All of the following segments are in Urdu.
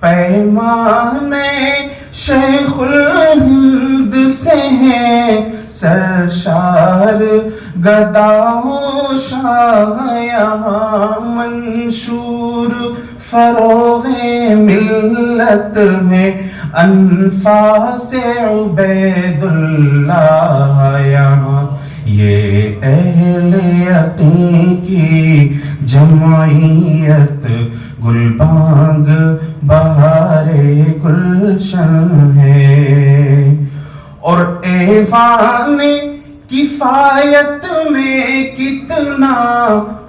پیمانے شیخ الہند سے ہے سرشار گداؤں شاہ یہاں منشور فروغ ملت میں انفاس عبید اللہ یہاں یہ اہل یقین کی جمعیت گلبانگ بہار گلشن ہے اور ایوان کفایت میں کتنا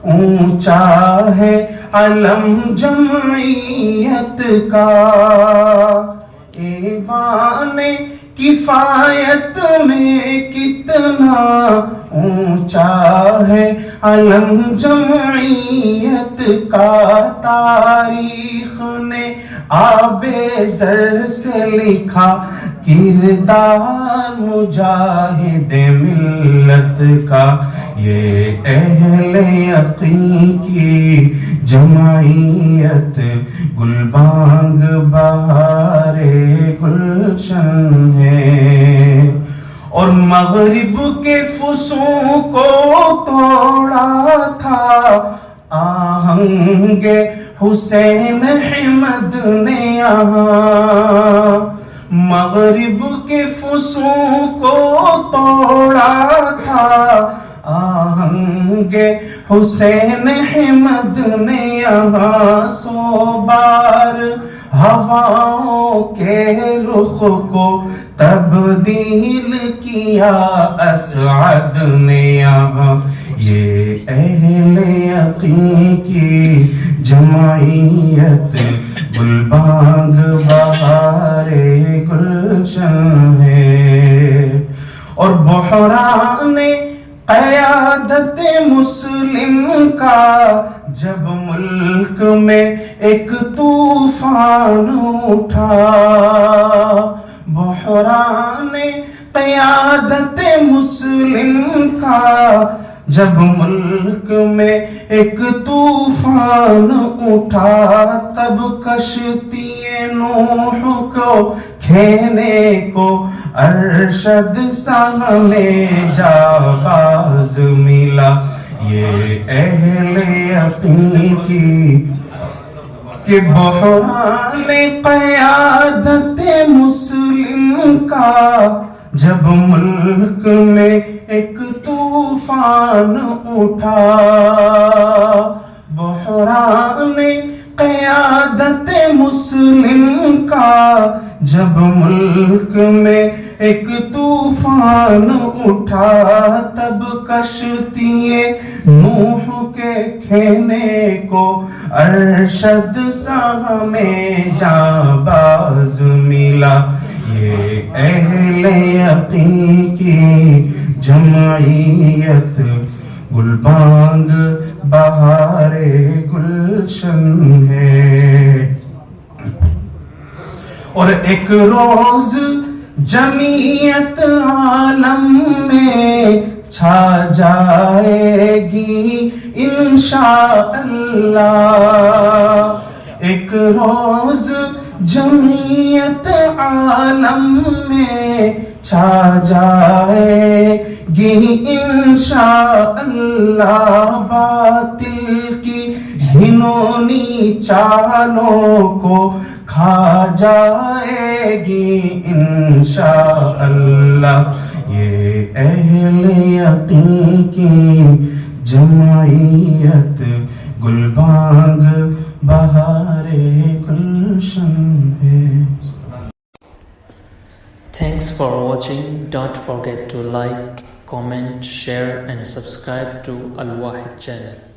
اونچا ہے علم جمعیت کا ایوان کفایت میں کتنا اونچا ہے علم جمعیت کا تاریخ نے آب زر سے لکھا کردار مجاہد ملت کا یہ اہل یقین کی جمعیت گلبانگ بہار گلشن ہے اور مغرب کے فسوں کو توڑا تھا آہنگ حسین احمد نے یہاں مغرب کے فسوں کو توڑا تھا آہنگ حسین احمد نے یہاں سو بار ہواؤں کے رخ کو تبدیل کیا اسعد نے یہاں یہ اہل یقین کی جمعیت گلبانگ بہار گلشن ہے اور بحران قیادت مسلم کا جب ملک میں ایک طوفان اٹھا بحران قیادت مسلم کا جب ملک میں ایک طوفان اٹھا تب کشتی نوح کو کھینے کو ارشد سامنے جاباز ملا یہ اہل یقین کی کہ بحران قیادت مسلم کا جب ملک میں ایک طوفان اٹھا بحران قیادت مسلم کا جب ملک میں ایک طوفان اٹھا تب کشتی نوح کے کھینے کو ارشد سامنے جاں-باز ملا یہ اہل یقین کی جمعیت گلبانگ بہار گلشن ہے اور ایک روز جمعیت عالم میں چھا جائے گی انشاءاللہ ایک روز جمعیت عالم میں چھا جائے گی انشاءاللہ باطل کی گھنونی چالوں کو کھا جائے گی انشاءاللہ یہ اہل یقین کی جمعیت گلبانگ بہار گلشن ہے. Thanks for watching. Don't forget to like, comment, share and subscribe to Al Wahid channel.